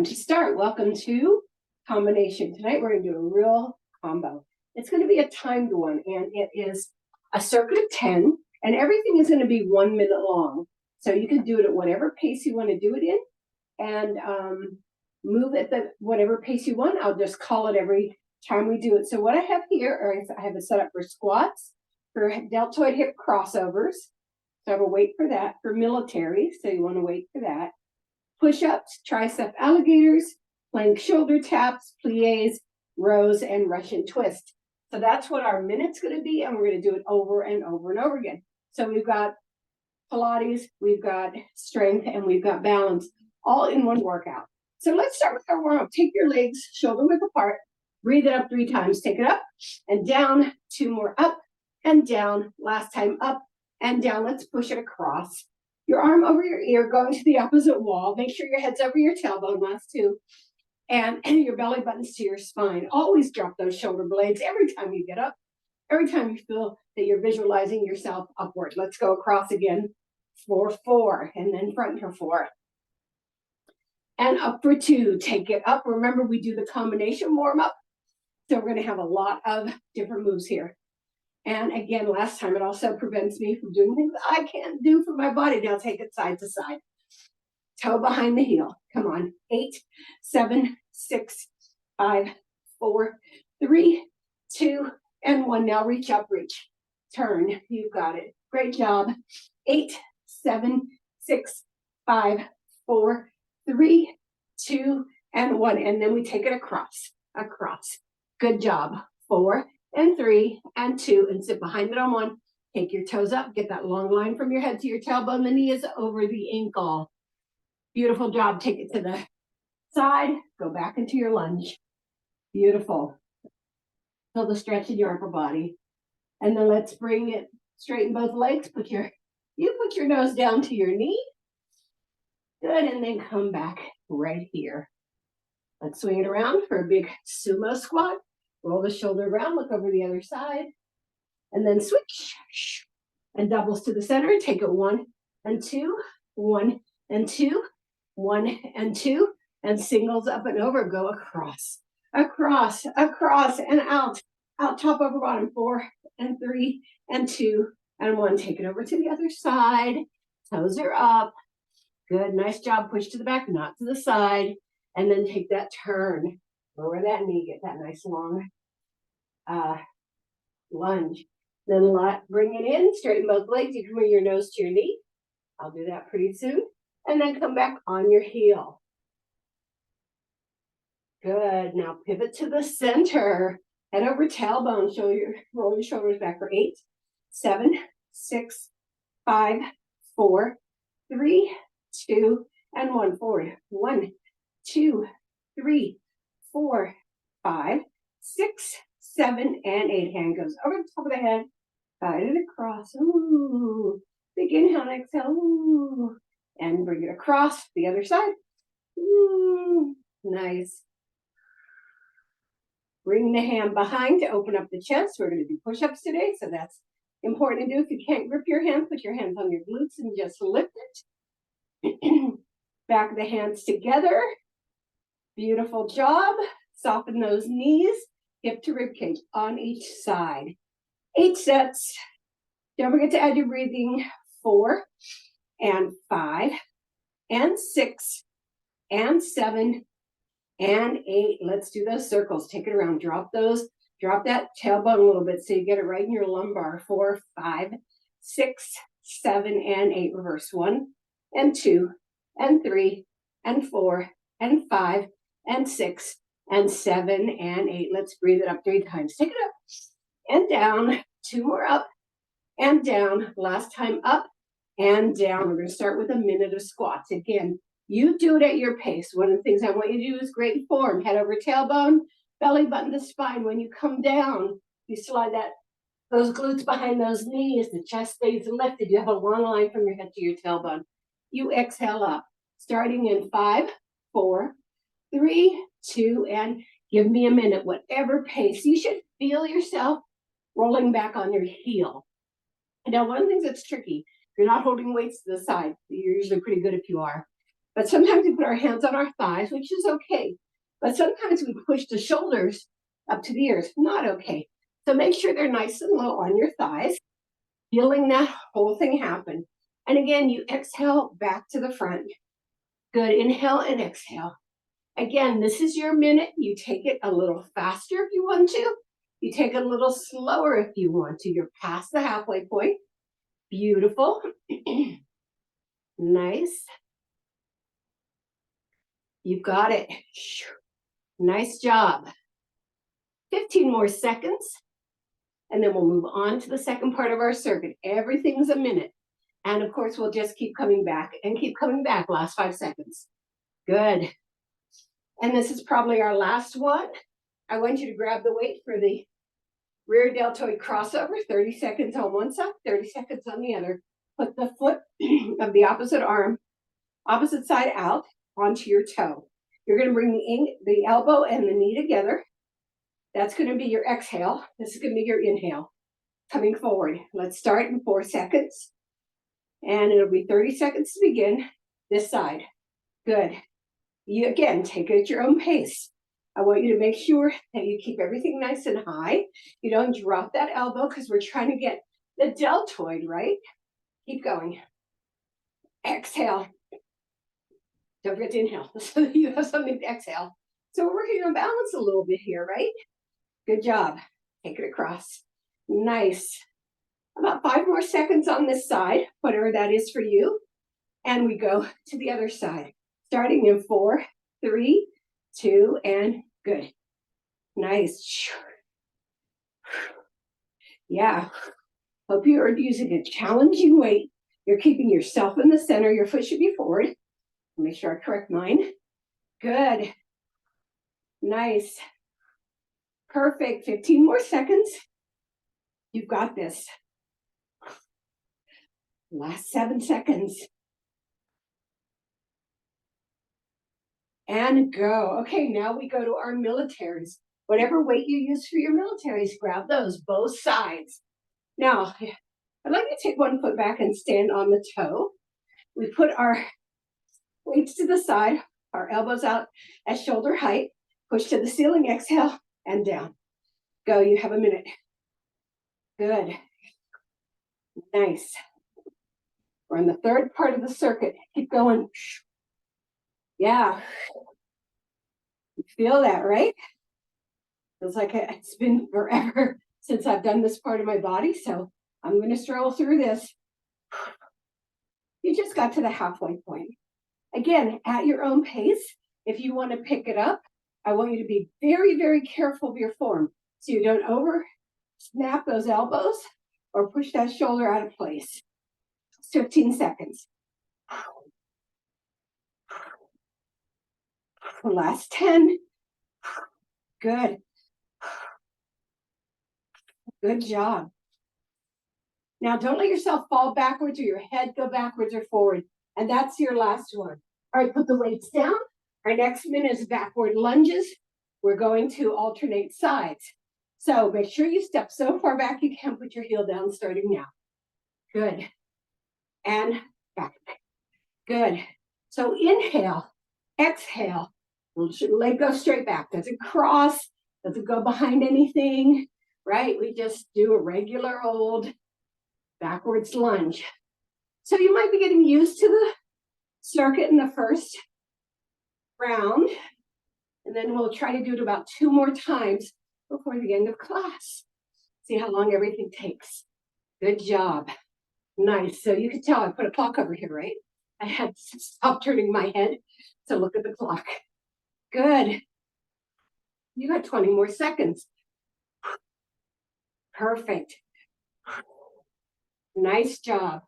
Time to start. Welcome to combination. Tonight we're going to do a real combo. It's going to be a timed one, and it is a circuit of 10, and everything is going to be 1 minute long. So you can do it at whatever pace you want to do it in, and move at the whatever pace you want. I'll just call it every time we do it. So what I have here is I have it set up for squats, for deltoid hip crossovers. So I will wait for that. For military, so you want to wait for that. Push-ups, tricep alligators, plank shoulder taps, plies, rows, and Russian twist. So that's what our minute's going to be, and we're going to do it over and over and over again. So we've got Pilates, we've got strength, and we've got balance, all in one workout. So let's start with our warm-up. Take your legs shoulder width apart, breathe it up 3 times. Take it up and down, 2 more up and down. Last time up and down. Let's push it across. Your arm over your ear, going to the opposite wall. Make sure your head's over your tailbone, last 2. And your belly button's to your spine. Always drop those shoulder blades every time you get up. Every time you feel that you're visualizing yourself upward. Let's go across again for 4, and then front for 4. And up for 2. Take it up. Remember, we do the combination warm-up. So we're going to have a lot of different moves here. And again, last time, it also prevents me from doing things I can't do for my body. Now take it side to side. Toe behind the heel. Come on. 8, 7, 6, 5, 4, 3, 2, and 1. Now reach up, reach. Turn. You got it. Great job. 8, 7, 6, 5, 4, 3, 2, and 1. And then we take it across. Across. Good job. 4 and 3 and 2, and sit behind it on 1. Take your toes up. Get that long line from your head to your tailbone. The knee is over the ankle. Beautiful job. Take it to the side. Go back into your lunge. Beautiful. Feel the stretch in your upper body. And then let's bring it, straighten both legs. Put your nose down to your knee. Good, and then come back right here. Let's swing it around for a big sumo squat. Roll the shoulder around, look over the other side, and then switch. And doubles to the center. Take it 1 and 2, 1 and 2, 1 and 2, and singles up and over. Go across, across, across, and out. Out, top over bottom. 4 and 3 and 2 and 1. Take it over to the other side. Toes are up. Good, nice job. Push to the back, not to the side. And then take that turn. Lower that knee, get that nice long lunge. Then bring it in, straighten both legs. You can bring your nose to your knee. I'll do that pretty soon. And then come back on your heel. Good. Now pivot to the center. Head over tailbone. Roll your shoulders back for 8, 7, 6, 5, 4, 3, 2, and 1. Forward. 1, 2, 3, 4, 5, 6, 7, and 8. Hand goes over the top of the head. Guide it across. Ooh. Big inhale and exhale. Ooh. And bring it across the other side. Ooh. Nice. Bring the hand behind to open up the chest. We're going to do push-ups today, so that's important to do. If you can't grip your hand, put your hands on your glutes and just lift it. Back of the hands together. Beautiful job. Soften those knees, hip to rib cage on each side. 8 sets. Don't forget to add your breathing. 4 and 5 and 6 and 7 and 8. Let's do those circles. Take it around. Drop that tailbone a little bit so you get it right in your lumbar. 4, 5, 6, 7, and 8. Reverse. 1 and 2 and 3 and 4 and 5 and 6 and 7 and 8. Let's breathe it up 3 times. Take it up and down. 2 more up and down. Last time up and down. We're going to start with a minute of squats. Again, you do it at your pace. One of the things I want you to do is great form. Head over tailbone, belly button to spine. When you come down, you slide those glutes behind those knees. The chest stays lifted. You have a long line from your head to your tailbone. You exhale up. Starting in 5, 4, 3, 2, and give me a minute. Whatever pace. You should feel yourself rolling back on your heel. Now, one of the things that's tricky, if you're not holding weights to the side, you're usually pretty good if you are. But sometimes we put our hands on our thighs, which is okay. But sometimes we push the shoulders up to the ears, not okay. So make sure they're nice and low on your thighs, feeling that whole thing happen. And again, you exhale back to the front. Good, inhale and exhale. Again, this is your minute. You take it a little faster if you want to. You take it a little slower if you want to. You're past the halfway point. Beautiful. Nice. You've got it. Nice job. 15 more seconds. And then we'll move on to the second part of our circuit. Everything's a minute. And of course, we'll just keep coming back and keep coming back. Last 5 seconds. Good. And this is probably our last one. I want you to grab the weight for the rear deltoid crossover. 30 seconds on one side, 30 seconds on the other. Put the foot of the opposite arm, opposite side out onto your toe. You're going to bring the elbow and the knee together. That's going to be your exhale. This is going to be your inhale. Coming forward. Let's start in 4 seconds. And it'll be 30 seconds to begin. This side. Good. You again, take it at your own pace. I want you to make sure that you keep everything nice and high. You don't drop that elbow because we're trying to get the deltoid, right? Keep going. Exhale. Don't forget to inhale so that you have something to exhale. So we're working on balance a little bit here, right? Good job. Take it across. Nice. About 5 more seconds on this side, whatever that is for you. And we go to the other side. Starting in 4, 3, 2, and good. Nice. Yeah. Hope you are using a challenging weight. You're keeping yourself in the center. Your foot should be forward. Make sure I correct mine. Good. Nice. Perfect. 15 more seconds. You've got this. Last 7 seconds. And go. Okay, now we go to our militaries. Whatever weight you use for your militaries, grab those, both sides. Now, I'd like you to take one foot back and stand on the toe. We put our weights to the side, our elbows out at shoulder height, push to the ceiling, exhale, and down. Go, you have a minute. Good. Nice. We're in the third part of the circuit. Keep going. Yeah. You feel that, right? Feels like it's been forever since I've done this part of my body, so I'm going to stroll through this. You just got to the halfway point. Again, at your own pace. If you want to pick it up, I want you to be very, very careful of your form so you don't over snap those elbows or push that shoulder out of place. 15 seconds. Last 10. Good. Good job. Now, don't let yourself fall backwards or your head go backwards or forward. And that's your last one. All right, put the weights down. Our next minute is backward lunges. We're going to alternate sides. So make sure you step so far back you can. Put your heel down starting now. Good. And back. Good. So inhale, exhale. Leg go straight back. Doesn't cross, doesn't go behind anything, right? We just do a regular old backwards lunge. So you might be getting used to the circuit in the first round. And then we'll try to do it about 2 more times before the end of class. See how long everything takes. Good job. Nice. So you can tell I put a clock over here, right? I had to stop turning my head to look at the clock. Good. You got 20 more seconds. Perfect. Nice job.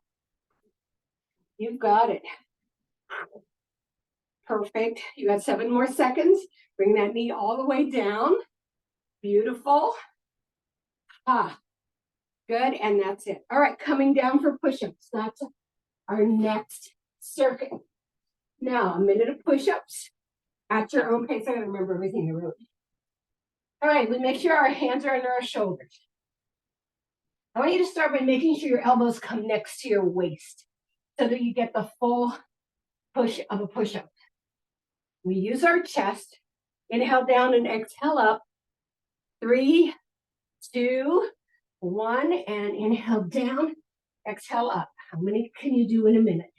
You've got it. Perfect. You got 7 more seconds. Bring that knee all the way down. Beautiful. Ah, good. And that's it. All right, coming down for push-ups. That's our next circuit. Now, a minute of push-ups at your own pace. I gotta remember everything I wrote. All right, we make sure our hands are under our shoulders. I want you to start by making sure your elbows come next to your waist so that you get the full push of a push-up. We use our chest. Inhale down and exhale up. 3, 2, 1, and inhale down, exhale up. How many can you do in a minute?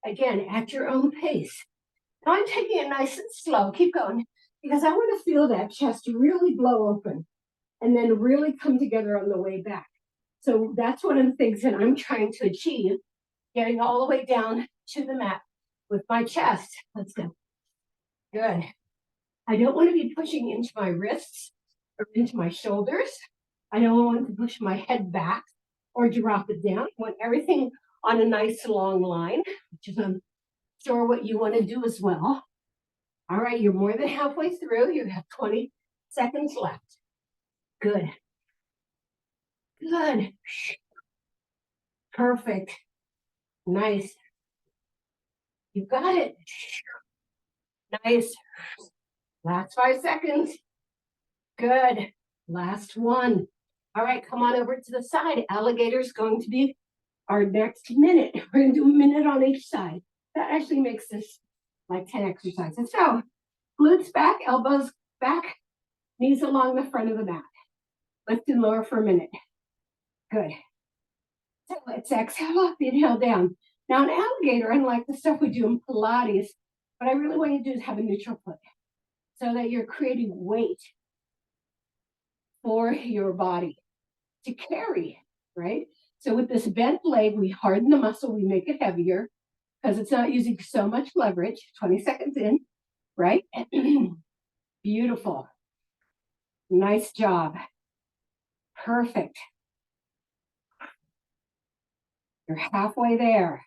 Again, at your own pace. Now I'm taking it nice and slow. Keep going, because I want to feel that chest really blow open and then really come together on the way back. So that's one of the things that I'm trying to achieve, getting all the way down to the mat with my chest. Let's go. Good. I don't want to be pushing into my wrists or into my shoulders. I don't want to push my head back or drop it down. I want everything on a nice long line, which is I'm sure what you want to do as well. All right, you're more than halfway through. You have 20 seconds left. Good. Good. Perfect. Nice. You got it. Nice. Last 5 seconds. Good. Last one. All right, come on over to the side. Alligator's going to be our next minute. We're going to do a minute on each side. That actually makes this like 10 exercises. So, glutes back, elbows back, knees along the front of the mat. Lift and lower for a minute. Good. So let's exhale up, inhale down. Now an alligator, unlike the stuff we do in Pilates, what I really want you to do is have a neutral foot so that you're creating weight for your body to carry, right? So with this bent leg, we harden the muscle, we make it heavier because it's not using so much leverage. 20 seconds in, right? Beautiful. Nice job. Perfect. You're halfway there.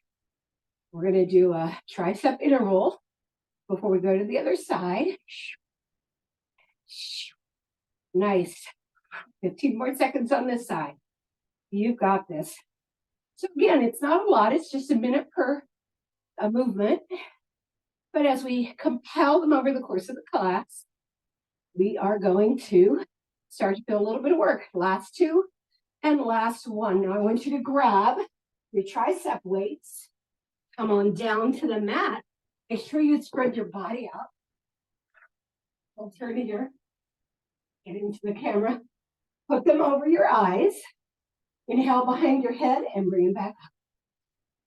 We're going to do a tricep interval before we go to the other side. Nice. 15 more seconds on this side. You've got this. So again, it's not a lot. It's just a minute per movement. But as we compile them over the course of the class, we are going to start to feel a little bit of work. Last 2 and last 1. Now I want you to grab your tricep weights. Come on down to the mat. Make sure you spread your body out. I'll turn it here. Get into the camera. Put them over your eyes. Inhale behind your head and bring them back up.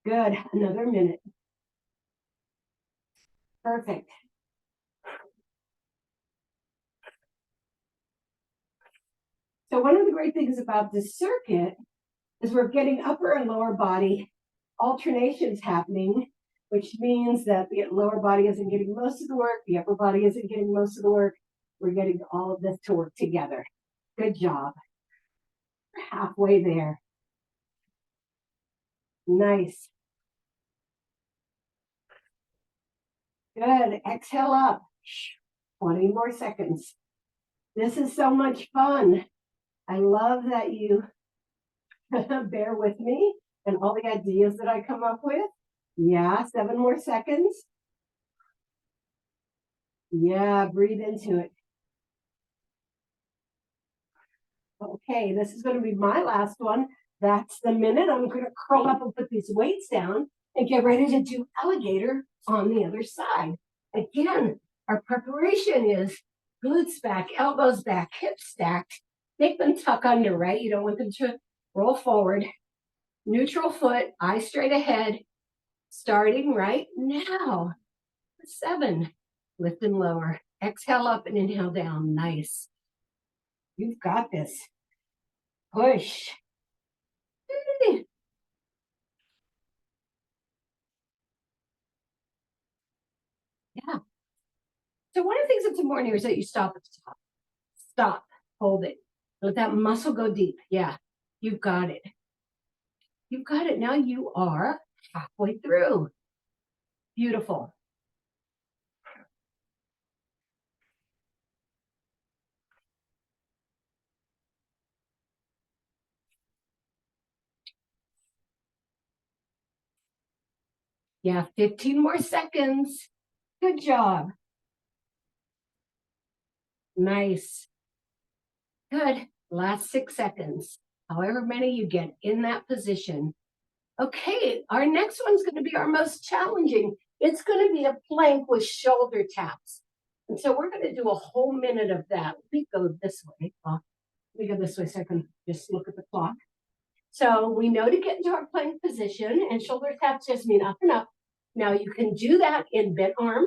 Good. Another minute. Perfect. So one of the great things about this circuit is we're getting upper and lower body alternations happening, which means that the lower body isn't getting most of the work, the upper body isn't getting most of the work. We're getting all of this to work together. Good job. We're halfway there. Nice. Good. Exhale up. 20 more seconds. This is so much fun. I love that you bear with me and all the ideas that I come up with. Yeah, 7 more seconds. Yeah, breathe into it. Okay, this is going to be my last one. That's the minute. I'm going to curl up and put these weights down and get ready to do alligator on the other side. Again, our preparation is glutes back, elbows back, hips stacked. Make them tuck under, right? You don't want them to roll forward. Neutral foot, eyes straight ahead. Starting right now. 7. Lift and lower. Exhale up and inhale down. Nice. You've got this. Push. Yeah. So one of the things that's important here is that you stop at the top. Stop. Hold it. Let that muscle go deep. Yeah. You've got it. You've got it. Now you are halfway through. Beautiful. Yeah, 15 more seconds. Good job. Nice. Good. Last 6 seconds. However many you get in that position. Okay, our next one's going to be our most challenging. It's going to be a plank with shoulder taps. And so we're going to do a whole minute of that. Let me go this way. Let me go this way so I can just look at the clock. So we know to get into our plank position, and shoulder taps just mean up and up. Now you can do that in bent arm.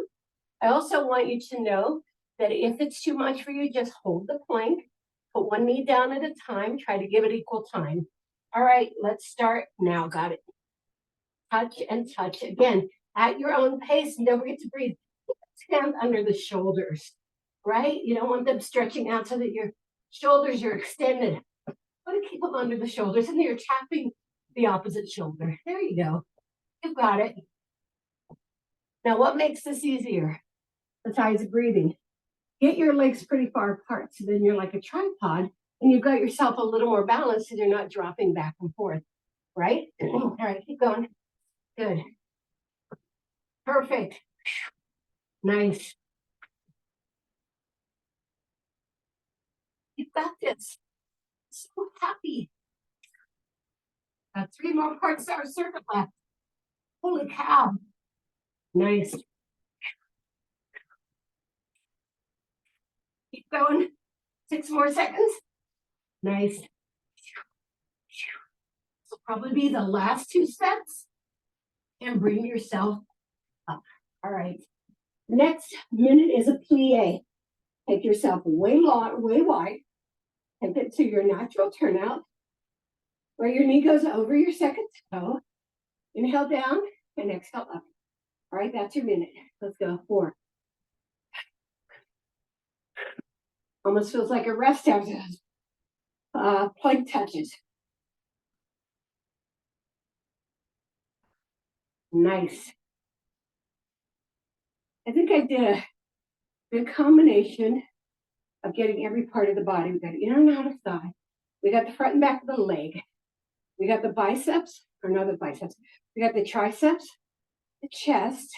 I also want you to know that if it's too much for you, just hold the plank, put one knee down at a time, try to give it equal time. All right, let's start now. Got it. Touch and touch again at your own pace, and don't forget to breathe. Hands under the shoulders, right? You don't want them stretching out so that your shoulders are extended. Want to keep them under the shoulders, and you're tapping the opposite shoulder. There you go. You've got it. Now, what makes this easier besides breathing? Get your legs pretty far apart so then you're like a tripod and you've got yourself a little more balance and you're not dropping back and forth, right? All right, keep going. Good. Perfect. Nice. You've got this. So happy. Got 3 more parts of our circuit left. Holy cow. Nice. Keep going. 6 more seconds. Nice. This will probably be the last 2 sets. And bring yourself up. All right. Next minute is a plie. Take yourself way long, way wide. Take it to your natural turnout, where your knee goes over your second toe. Inhale down and exhale up. All right, that's your minute. Let's go. 4. Almost feels like a rest after plank touches. Nice. I think I did a good combination of getting every part of the body. We got inner and outer thigh. We got the front and back of the leg. We got the biceps, or not the biceps. We got the triceps, the chest,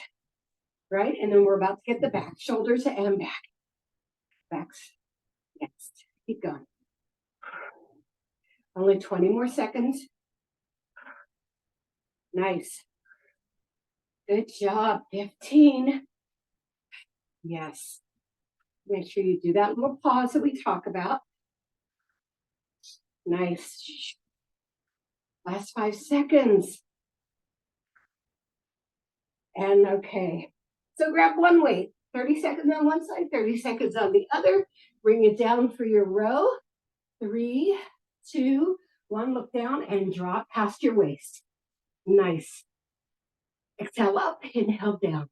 right? And then we're about to get the back, shoulders and back. Backs next. Keep going. Only 20 more seconds. Nice. Good job. 15. Yes. Make sure you do that little pause that we talk about. Nice. Last 5 seconds. And okay. So grab one weight. 30 seconds on one side, 30 seconds on the other. Bring it down for your row. 3, 2, 1. Look down and drop past your waist. Nice. Exhale up, inhale down.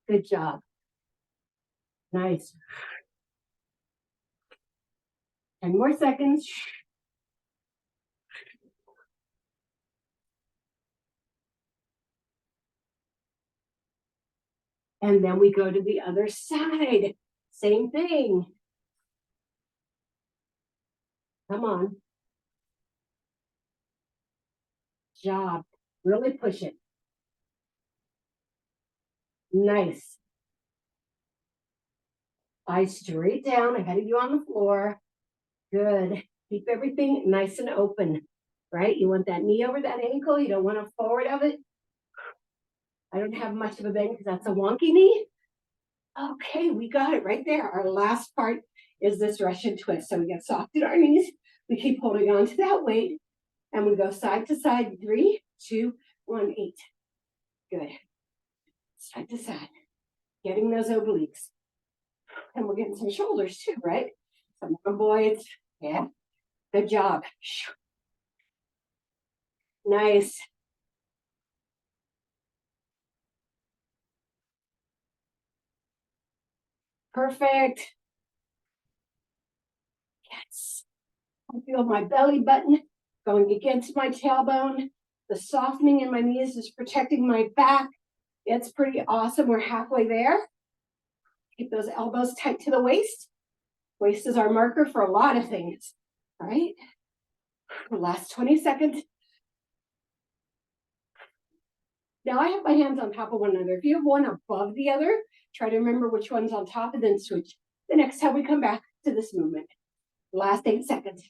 Good job. Nice. 10 more seconds. And then we go to the other side. Same thing. Come on. Job. Really push it. Nice. Eyes straight down ahead of you on the floor. Good. Keep everything nice and open, right? You want that knee over that ankle. You don't want to forward of it. I don't have much of a bend because that's a wonky knee. Okay, we got it right there. Our last part is this Russian twist. So we get soft in our knees. We keep holding on to that weight. And we go side to side. 3, 2, 1, 8. Good. Side to side. Getting those obliques. And we're getting some shoulders too, right? Some rhomboids. Yeah. Good job. Nice. Perfect. Yes. I feel my belly button going against my tailbone. The softening in my knees is protecting my back. It's pretty awesome. We're halfway there. Keep those elbows tight to the waist. Waist is our marker for a lot of things, right? The last 20 seconds. Now I have my hands on top of one another. If you have one above the other, try to remember which one's on top and then switch the next time we come back to this movement. Last 8 seconds.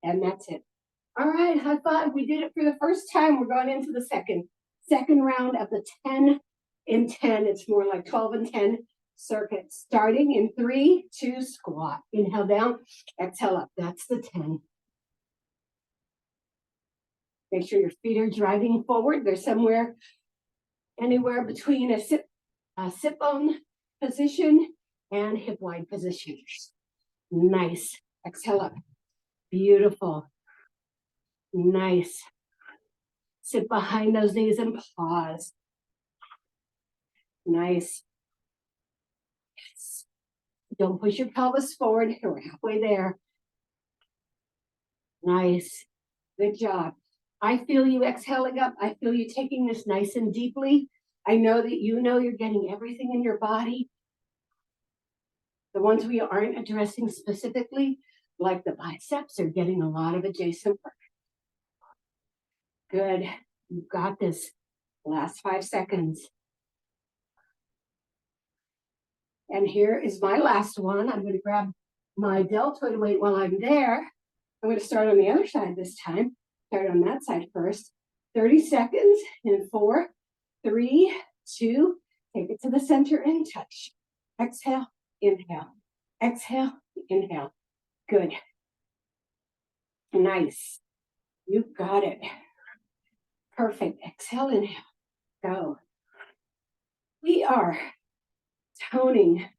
And that's it. All right, high five. We did it for the first time. We're going into the second round of the 10 in 10. It's more like 12 and 10 circuit. Starting in 3, 2, squat. Inhale down, exhale up. That's the 10. Make sure your feet are driving forward. They're somewhere, anywhere between a sit bone position and hip wide position. Nice. Exhale up. Beautiful. Nice. Sit behind those knees and pause. Nice. Yes. Don't push your pelvis forward. We're halfway there. Nice. Good job. I feel you exhaling up. I feel you taking this nice and deeply. I know that you know you're getting everything in your body. The ones we aren't addressing specifically, like the biceps, are getting a lot of adjacent work. Good. You've got this. Last 5 seconds. And here is my last one. I'm going to grab my deltoid weight while I'm there. I'm going to start on the other side this time. Start on that side first. 30 seconds in 4, 3, 2. Take it to the center and touch. Exhale, inhale. Exhale, inhale. Good. Nice. You got it. Perfect. Exhale, inhale. Go. We are toning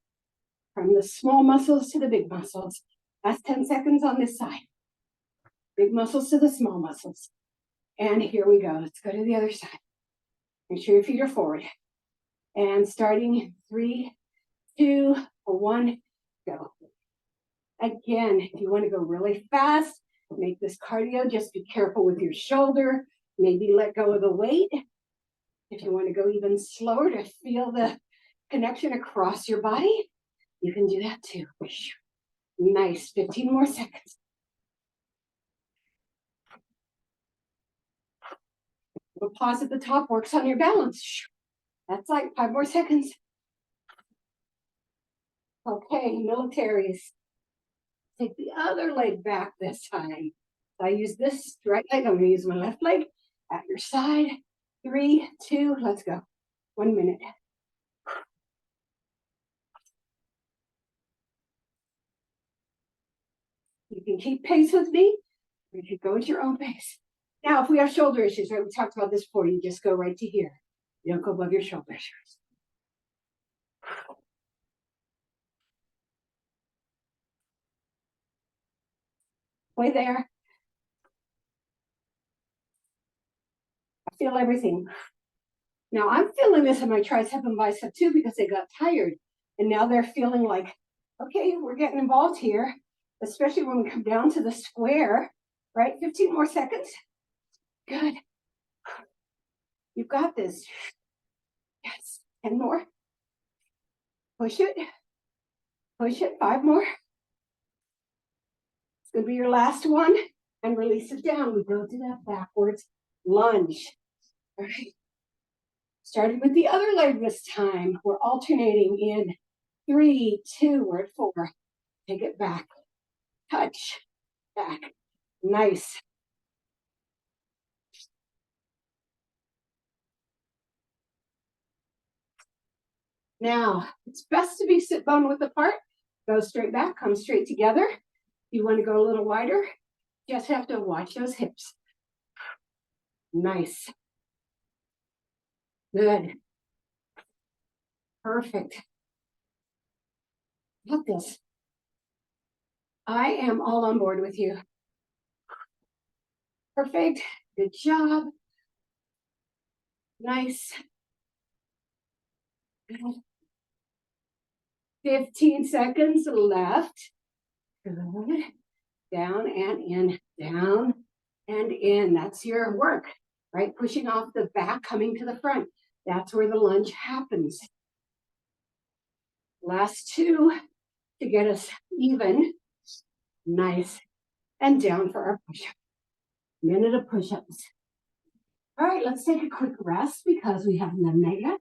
from the small muscles to the big muscles. Last 10 seconds on this side. Big muscles to the small muscles. And here we go. Let's go to the other side. Make sure your feet are forward. And starting in 3, 2, 1, go. Again, if you want to go really fast, make this cardio. Just be careful with your shoulder. Maybe let go of the weight. If you want to go even slower to feel the connection across your body, you can do that too. Nice. 15 more seconds. We'll pause at the top, works on your balance. That's like 5 more seconds. Okay, militaries. Take the other leg back this time. I use this right leg. I'm going to use my left leg at your side. 3, 2, let's go. 1 minute. You can keep pace with me, or you can go at your own pace. Now, if we have shoulder issues, right, we talked about this before, you just go right to here. You don't go above your shoulders. Way there. I feel everything. Now, I'm feeling this in my tricep and bicep too because they got tired. And now they're feeling like, okay, we're getting involved here, especially when we come down to the square, right? 15 more seconds. Good. You've got this. Yes. 10 more. Push it. Push it. 5 more. It's going to be your last one. And release it down. We go to that backwards lunge. All right. Starting with the other leg this time. We're alternating in 3, 2, we're at 4. Take it back. Touch. Back. Nice. Now, it's best to be sit bone width apart. Go straight back, come straight together. If you want to go a little wider, just have to watch those hips. Nice. Good. Perfect. Got this. I am all on board with you. Perfect. Good job. Nice. Good. 15 seconds left. Good. Down and in, down and in. That's your work, right? Pushing off the back, coming to the front. That's where the lunge happens. Last 2 to get us even. Nice. And down for our push-up. Minute of push-ups. All right, let's take a quick rest because we haven't done that yet.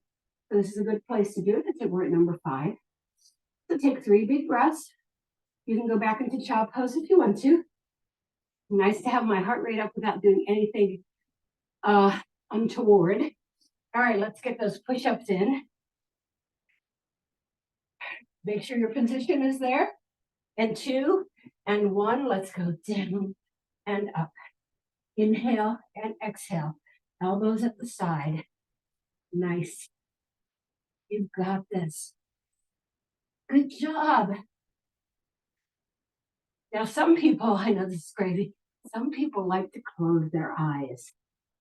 So this is a good place to do it because we're at number 5. So take 3 big breaths. You can go back into child pose if you want to. Nice to have my heart rate up without doing anything untoward. All right, let's get those push-ups in. Make sure your position is there. And 2 and 1, let's go down and up. Inhale and exhale. Elbows at the side. Nice. You've got this. Good job. Now, some people, I know this is crazy, some people like to close their eyes.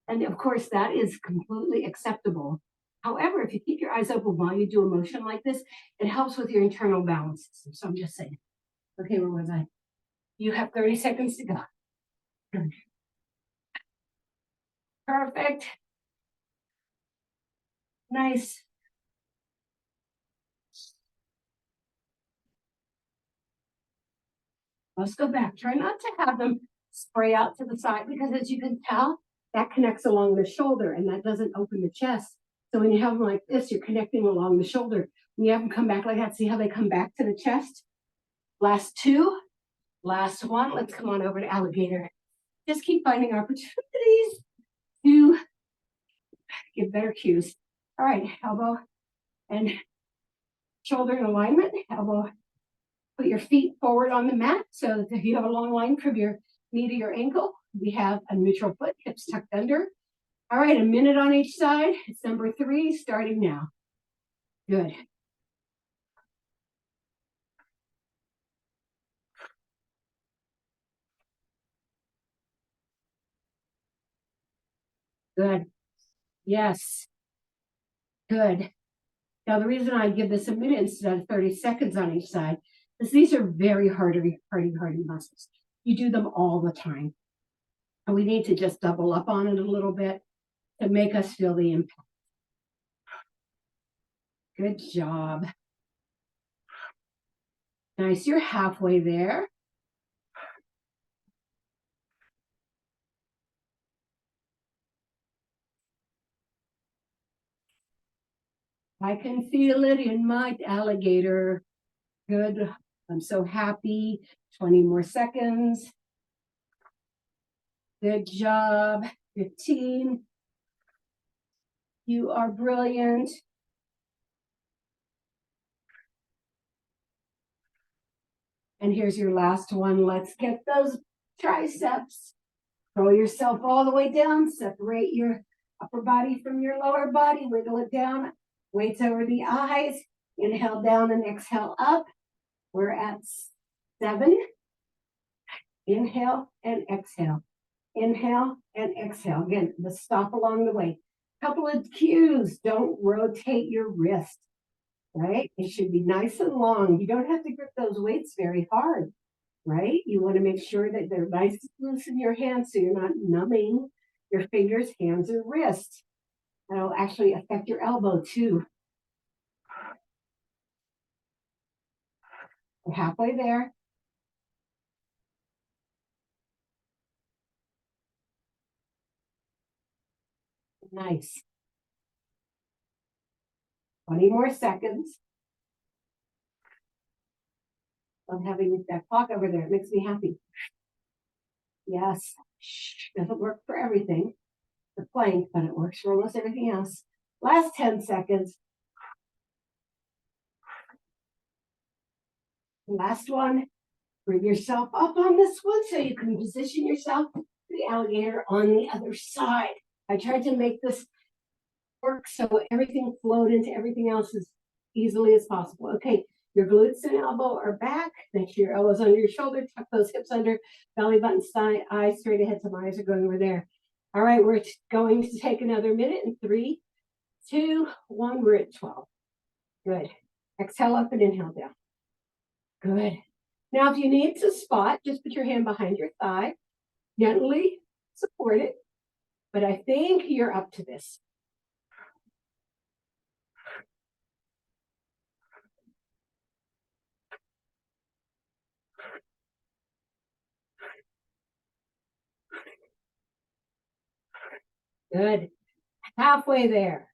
And of course, that is completely acceptable. However, if you keep your eyes open while you do a motion like this, it helps with your internal balance system. So I'm just saying. Okay, where was I? You have 30 seconds to go. Perfect. Nice. Let's go back. Try not to have them spray out to the side because as you can tell, that connects along the shoulder and that doesn't open the chest. So when you have them like this, you're connecting along the shoulder. When you have them come back like that, see how they come back to the chest? Last 2, last 1. Let's come on over to alligator. Just keep finding opportunities to give better cues. All right, elbow and shoulder in alignment, elbow. Put your feet forward on the mat so that if you have a long line from your knee to your ankle, we have a neutral foot, hips tucked under. All right, a minute on each side. It's number 3, starting now. Good. Good. Yes. Good. Now, the reason I give this a minute instead of 30 seconds on each side is these are very hardy muscles. You do them all the time. And we need to just double up on it a little bit to make us feel the impact. Good job. Nice. You're halfway there. I can feel it in my alligator. Good. I'm so happy. 20 more seconds. Good job. 15. You are brilliant. And here's your last one. Let's get those triceps. Throw yourself all the way down. Separate your upper body from your lower body. Wiggle it down. Weights over the eyes. Inhale down and exhale up. We're at 7. Inhale and exhale. Inhale and exhale. Again, the stop along the way. Couple of cues. Don't rotate your wrist, right? It should be nice and long. You don't have to grip those weights very hard, right? You want to make sure that they're nice and loose in your hands so you're not numbing your fingers, hands, or wrists. That'll actually affect your elbow too. We're halfway there. Nice. 20 more seconds. I'm having that clock over there. It makes me happy. Yes. Doesn't work for everything. The plank, but it works for almost everything else. Last 10 seconds. Last one. Bring yourself up on this one so you can position yourself to the alligator on the other side. I tried to make this work so everything flowed into everything else as easily as possible. Okay, your glutes and elbow are back. Make sure your elbows under your shoulder. Tuck those hips under. Belly button, eyes straight ahead. So my eyes are going over there. All right, we're going to take another minute in 3, 2, 1. We're at 12. Good. Exhale up and inhale down. Good. Now, if you need to spot, just put your hand behind your thigh. Gently support it. But I think you're up to this. Good. Halfway there.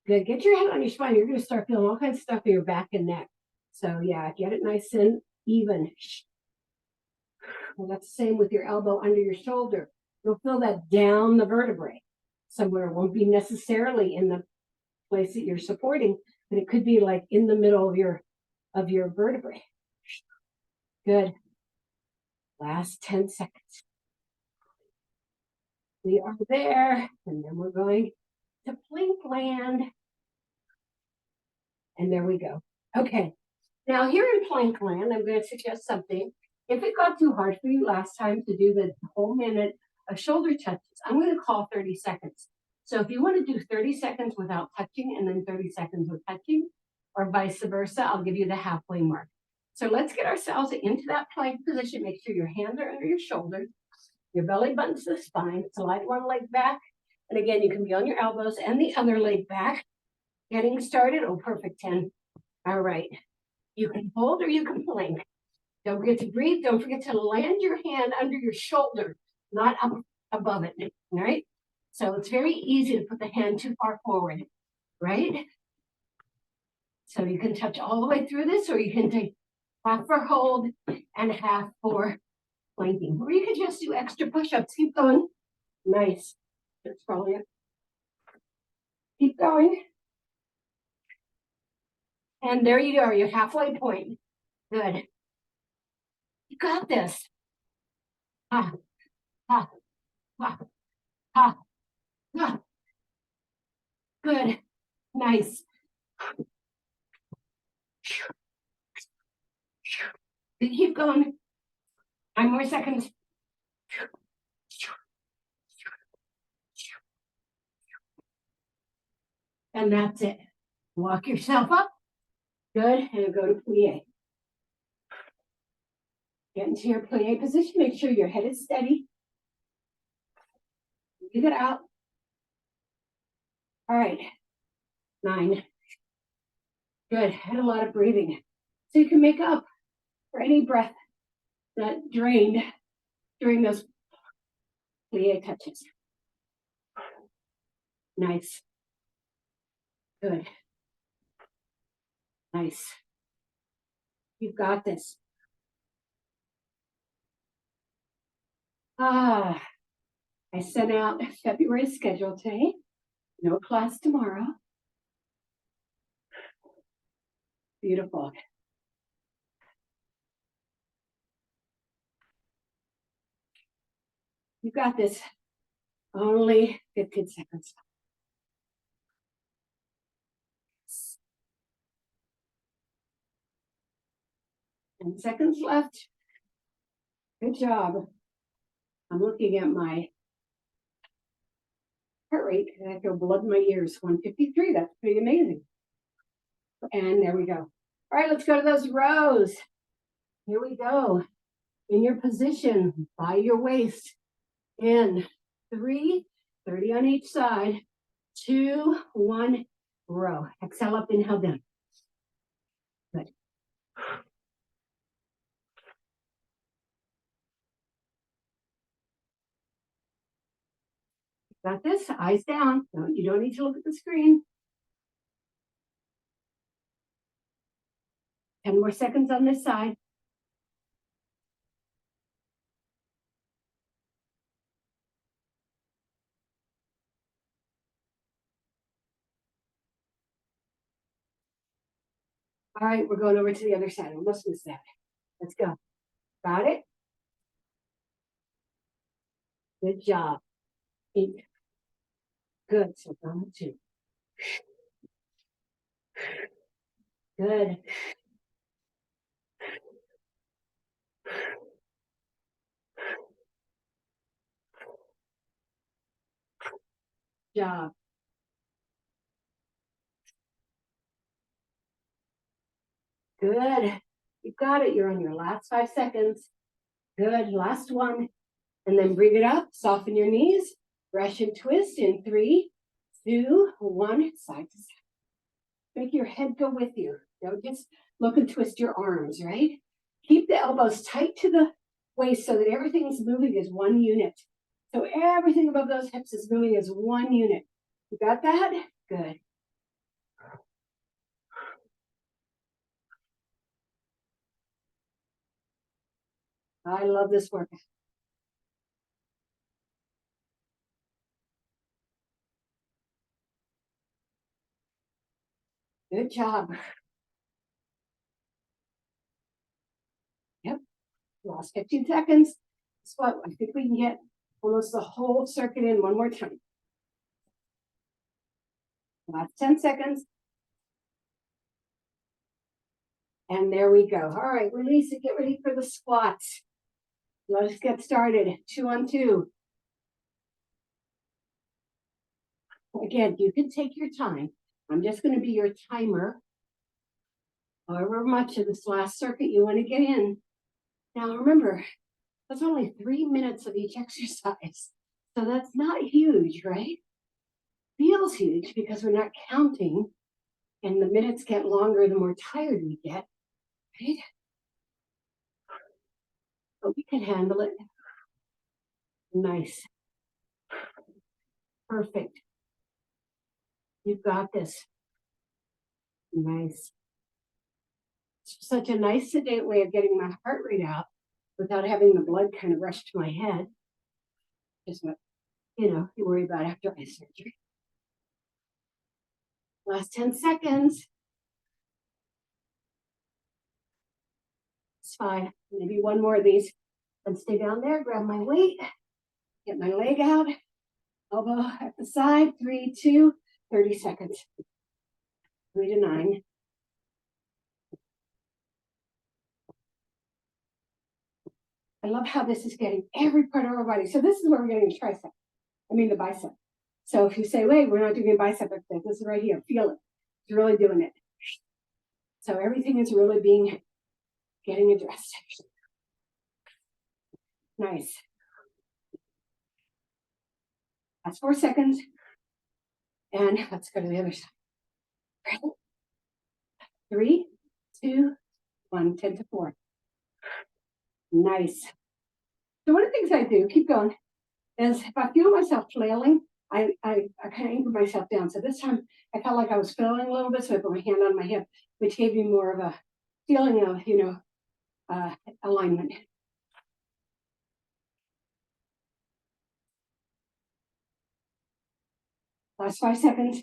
Good. Get your head on your spine. You're going to start feeling all kinds of stuff in your back and neck. So yeah, get it nice and even. And that's the same with your elbow under your shoulder. You'll feel that down the vertebrae somewhere. It won't be necessarily in the place that you're supporting, but it could be like in the middle of your vertebrae. Good. Last 10 seconds. We are there, and then we're going to plank land. And there we go. Okay. Now here in plank land, I'm going to suggest something. If it got too hard for you last time to do the whole minute of shoulder touches, I'm going to call 30 seconds. So if you want to do 30 seconds without touching and then 30 seconds with touching, or vice versa, I'll give you the halfway mark. So let's get ourselves into that plank position. Make sure your hands are under your shoulders, your belly button's to the spine. Slide one leg back. And again, you can be on your elbows and the other leg back. Getting started. Oh, perfect 10. All right. You can hold or you can plank. Don't forget to breathe. Don't forget to land your hand under your shoulder, not up above it. All right. So it's very easy to put the hand too far forward, right? So you can touch all the way through this, or you can take half for hold and half for planking. Or you could just do extra push-ups. Keep going. Nice. That's probably it. Keep going. And there you go. Your halfway point. Good. You got this. Ha, ha, ha, ha, ha. Good. Nice. Keep going. 9 more seconds. And that's it. Walk yourself up. Good. And go to plie. Get into your plie position. Make sure your head is steady. Breathe it out. All right. 9. Good. Had a lot of breathing. So you can make up for any breath that drained during those plie touches. Nice. Good. Nice. You've got this. I sent out February's schedule today. No class tomorrow. Beautiful. You got this. Only 15 seconds. 10 seconds left. Good job. I'm looking at my heart rate and I feel blood in my ears. 153. That's pretty amazing. And there we go. All right, let's go to those rows. Here we go. In your position, by your waist. In 3, 30 on each side. 2, 1, row. Exhale up, inhale down. Good. Got this? Eyes down. No, you don't need to look at the screen. 10 more seconds on this side. All right, we're going over to the other side. Almost missed that. Let's go. Got it? Good job. 8. Good. So down 2. Good. Job. Good. You got it. You're on your last 5 seconds. Good. Last one. And then bring it up. Soften your knees. Brush and twist in 3, 2, 1. Side to side. Make your head go with you. Don't just look and twist your arms, right? Keep the elbows tight to the waist so that everything's moving as one unit. So everything above those hips is moving as one unit. You got that? Good. I love this workout. Good job. Yep, lost 15 seconds. Guess what? I think we can get almost the whole circuit in one more time. Last 10 seconds. And there we go. All right, release it. Get ready for the squats. Let us get started. 2 on 2. Again, you can take your time. I'm just going to be your timer. However much of this last circuit you want to get in. Now remember, that's only 3 minutes of each exercise. So that's not huge, right? Feels huge because we're not counting and the minutes get longer the more tired we get, right? But we can handle it. Nice. Perfect. You've got this. Nice. It's such a nice sedate way of getting my heart rate out without having the blood kind of rush to my head. Just what, you worry about after eye surgery. Last 10 seconds. It's fine. Maybe one more of these. And stay down there, grab my weight, get my leg out, elbow at the side, 3, 2, 30 seconds. 3 to 9. I love how this is getting every part of our body. So this is where we're getting the bicep. So if you say, wait, we're not doing a bicep exercise, this is right here. Feel it. It's really doing it. So everything is really getting addressed. Nice. That's 4 seconds. And let's go to the other side. 3, 2, 1, 10 to 4. Nice. So one of the things I do, keep going, is if I feel myself flailing, I kind of anchor myself down. So this time I felt like I was flailing a little bit, so I put my hand on my hip, which gave me more of a feeling of, alignment. Last 5 seconds.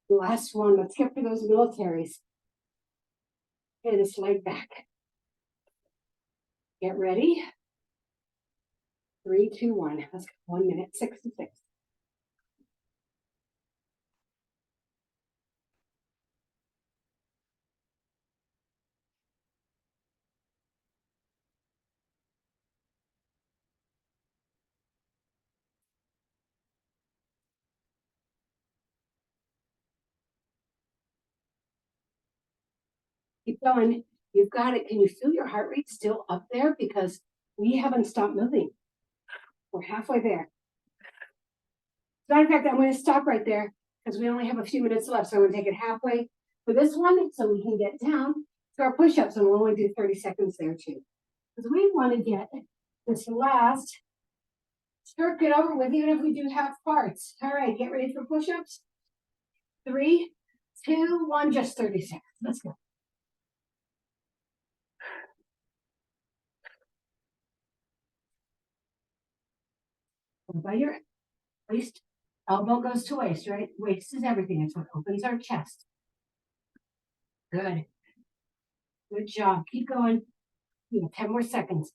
Last one. Let's get for those militaries. And slide back. Get ready. 3, 2, 1. Let's go. 1 minute. 6 to 6. Keep going. You've got it. Can you feel your heart rate still up there? Because we haven't stopped moving. We're halfway there. As a matter of fact, I'm going to stop right there because we only have a few minutes left. So I'm going to take it halfway for this one so we can get down to our push-ups, and we'll only do 30 seconds there too. Because we want to get this last circuit over with, even if we do half parts. All right, get ready for push-ups. 3, 2, 1, just 30 seconds. Let's go. By your waist, elbow goes to waist, right? Waist is everything. It's what opens our chest. Good. Good job. Keep going. You have 10 more seconds.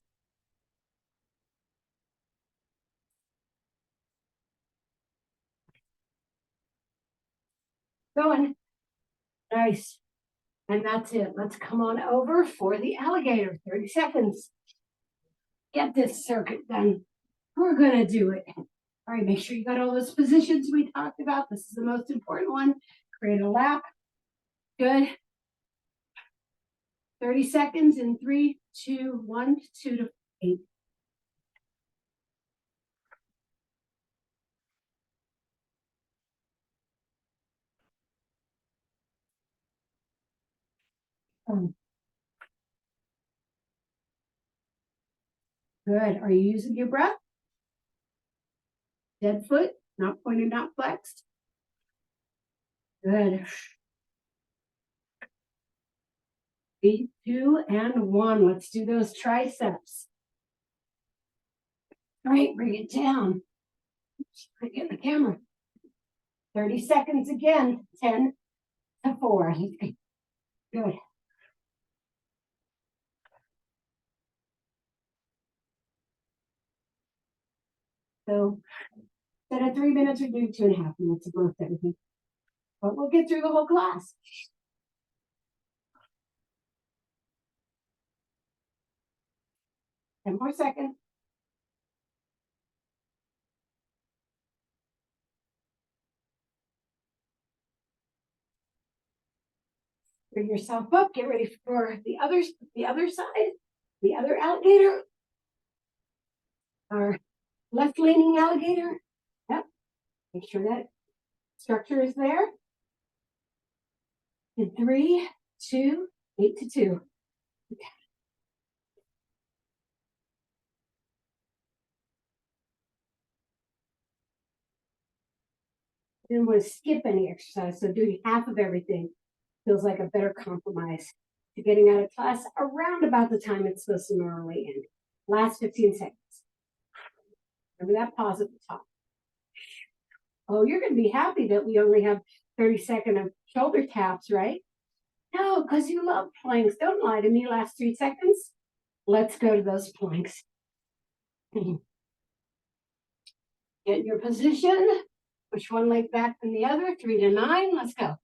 Going. Nice. And that's it. Let's come on over for the alligator. 30 seconds. Get this circuit done. We're going to do it. All right, make sure you got all those positions we talked about. This is the most important one. Create a lap. Good. 30 seconds in 3, 2, 1, 2 to 8. Good. Are you using your breath? Dead foot, not pointed, not flexed. Good. 3, 2, and 1. Let's do those triceps. All right, bring it down. Get the camera. 30 seconds again. 10 to 4. Good. So instead of 3 minutes, we do 2.5 minutes of both everything. But we'll get through the whole class. 10 more seconds. Bring yourself up. Get ready for the other side, the other alligator. Our left-leaning alligator. Yep. Make sure that structure is there. In 3, 2, 8 to 2. Okay. Didn't want to skip any exercise, so doing half of everything feels like a better compromise to getting out of class around about the time it's supposed to normally end. Last 15 seconds. Remember that pause at the top. Oh, you're going to be happy that we only have 30 seconds of shoulder taps, right? No, because you love planks. Don't lie to me. Last 3 seconds. Let's go to those planks. Get in your position. Push one leg back than the other. 3 to 9. Let's go.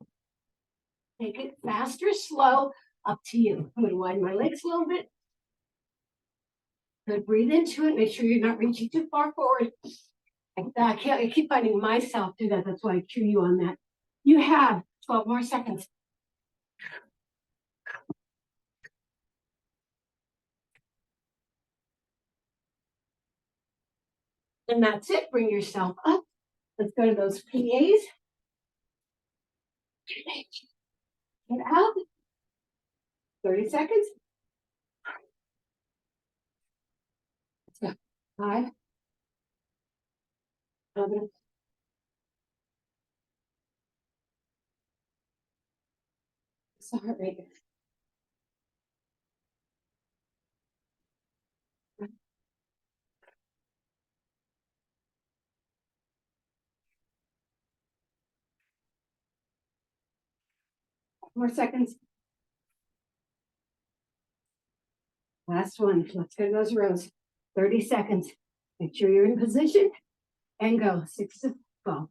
Take it faster, slow, up to you. I'm going to widen my legs a little bit. Good. Breathe into it. Make sure you're not reaching too far forward. I keep finding myself do that. That's why I cue you on that. You have 12 more seconds. And that's it. Bring yourself up. Let's go to those pliés. Get out. 30 seconds. Let's go. 5, 7, 8. More seconds. Last one. Let's go to those rows. 30 seconds. Make sure you're in position and go. 6 to 12.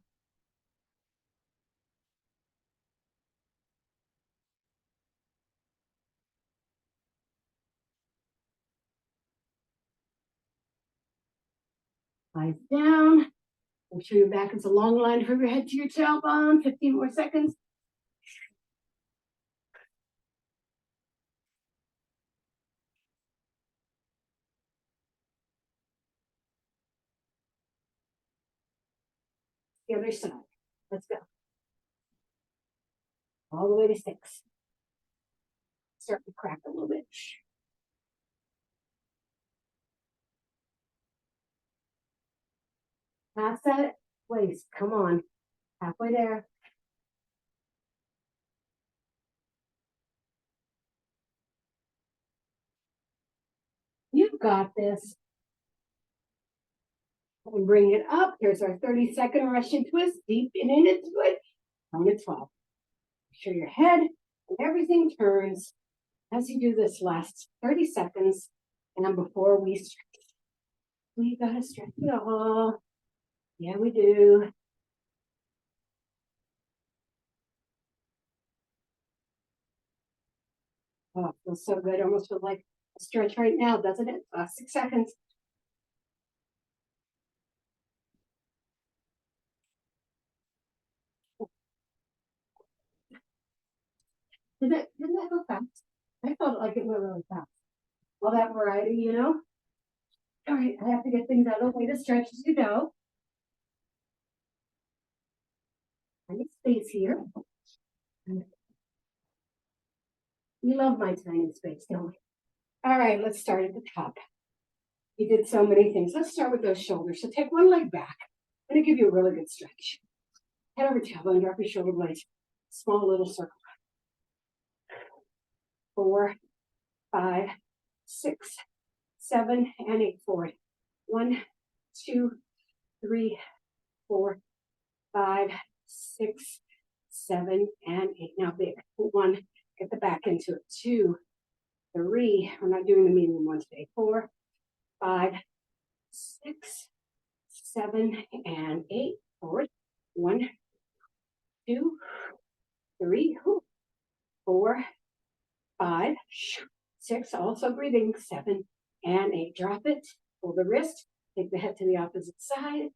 Eyes down. Make sure your back is a long line from your head to your tailbone. 15 more seconds. The other side. Let's go. All the way to 6. Start to crack a little bit. Pass that place. Come on. Halfway there. You've got this. And bring it up. Here's our 30-second Russian twist. Deep in and into it. Down to 12. Make sure your head and everything turns as you do this last 30 seconds. And before we stretch, we gotta stretch it all. Yeah, we do. Oh, it feels so good. Almost feels like a stretch right now, doesn't it? 6 seconds. Didn't that go fast? I felt like it went really fast. All that variety, you know? All right, I have to get things out of the way to stretch as you go. I need space here. We love my tiny space, don't we? All right, let's start at the top. You did so many things. Let's start with those shoulders. So take one leg back. I'm going to give you a really good stretch. Head over tailbone, drop your shoulder blades. Small little circle. 4, 5, 6, 7, and 8. Forward. 1, 2, 3, 4, 5, 6, 7, and 8. Now big. 1, get the back into it. 2, 3. We're not doing the medium one today. 4, 5, 6, 7, and 8. Forward. 1, 2, 3, 4, 5, 6. Also breathing. 7 and 8. Drop it. Pull the wrist. Take the head to the opposite side.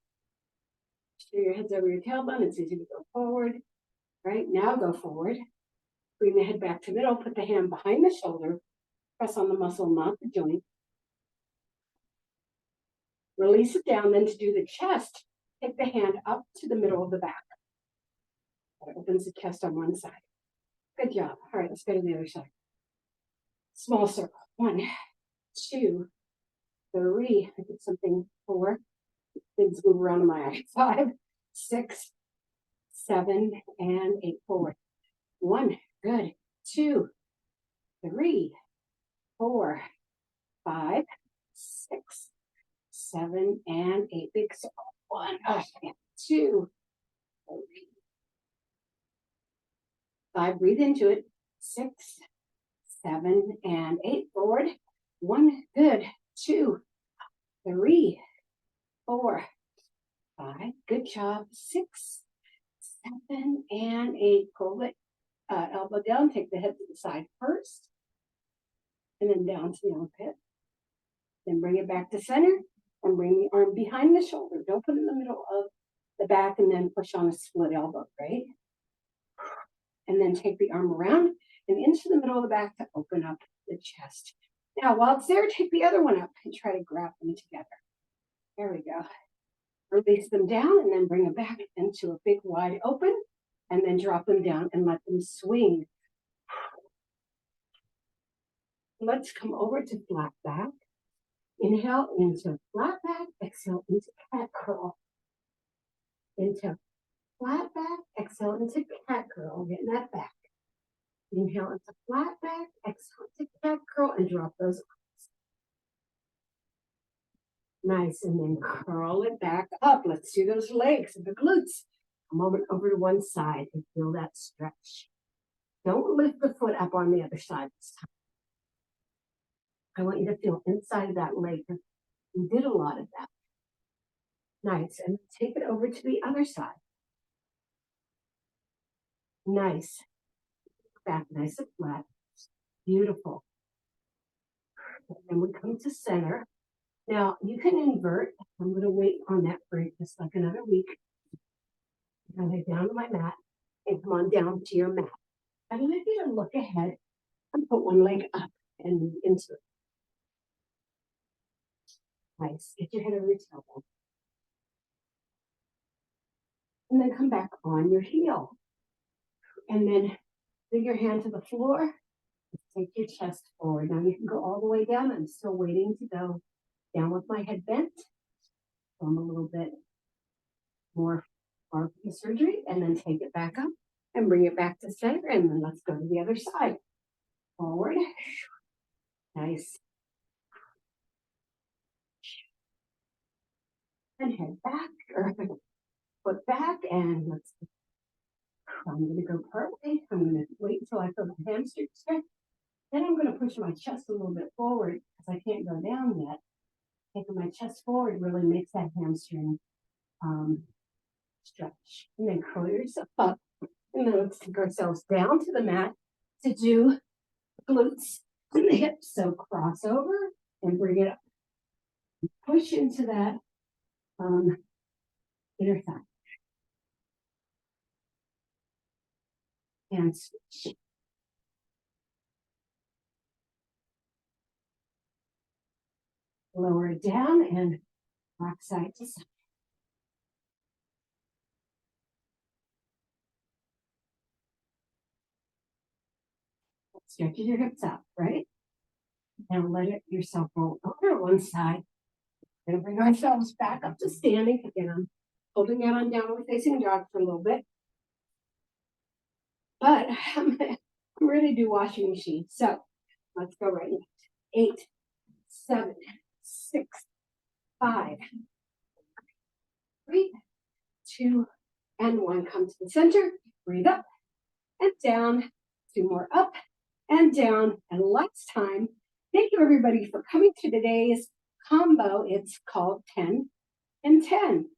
Steer your heads over your tailbone. It's easy to go forward. Right now, go forward. Bring the head back to middle. Put the hand behind the shoulder. Press on the muscle, not the joint. Release it down. Then to do the chest, take the hand up to the middle of the back. That opens the chest on one side. Good job. All right, let's go to the other side. Small circle. 1, 2, 3. I did something 4. Things move around in my eye. 5, 6, 7, and 8. Forward. 1. Good. 2, 3, 4, 5, 6, 7, and 8. Big circle. 1, 2, 3, 5. Breathe into it. 6, 7, and 8. Forward. 1. Good. 2, 3, 4, 5. Good job. 6, 7, and 8. Pull it. Elbow down. Take the head to the side first. And then down to the armpit. Then bring it back to center. And bring the arm behind the shoulder. Don't put it in the middle of the back and then push on a split elbow, right? And then take the arm around and into the middle of the back to open up the chest. Now, while it's there, take the other one up and try to grab them together. There we go. Release them down and then bring them back into a big wide open and then drop them down and let them swing. Let's come over to flat back. Inhale into flat back, exhale into cat curl. Into flat back, exhale into cat curl, getting that back. Inhale into flat back, exhale into cat curl, and drop those arms. Nice, and then curl it back up. Let's do those legs and the glutes. A moment over to one side and feel that stretch. Don't lift the foot up on the other side this time. I want you to feel inside of that leg. You did a lot of that. Nice, and take it over to the other side. Nice. Back nice and flat. Beautiful. And then we come to center. Now, you can invert. I'm going to wait on that for just like another week. I'm going to lay down to my mat and come on down to your mat. I'm going to get you to look ahead and put one leg up and move into it. Nice. Get your head over your tailbone. And then come back on your heel. And then bring your hand to the floor. Take your chest forward. Now you can go all the way down. I'm still waiting to go down with my head bent. So I'm a little bit more far from the surgery. And then take it back up and bring it back to center. And then let's go to the other side. Forward. Nice. And head back or foot back. And let's, I'm going to go part way. I'm going to wait until I feel the hamstring stretch. Then I'm going to push my chest a little bit forward because I can't go down yet. Taking my chest forward really makes that hamstring stretch. And then curl yourself up. And then let's take ourselves down to the mat to do glutes and the hips. So cross over and bring it up. Push into that inner thigh. And switch. Lower it down and rock side to side. Stretch your hips out, right? Now let it yourself roll over one side. We're going to bring ourselves back up to standing. Again, I'm holding out on downward facing dog for a little bit. But I'm ready to do washing machine. So Let's go right. 8, 7, 6, 5, 3, 2, and 1. Come to the center. Breathe up and down. 2 more up and down. And last time. Thank you, everybody, for coming to today's combo. It's called 10 and 10.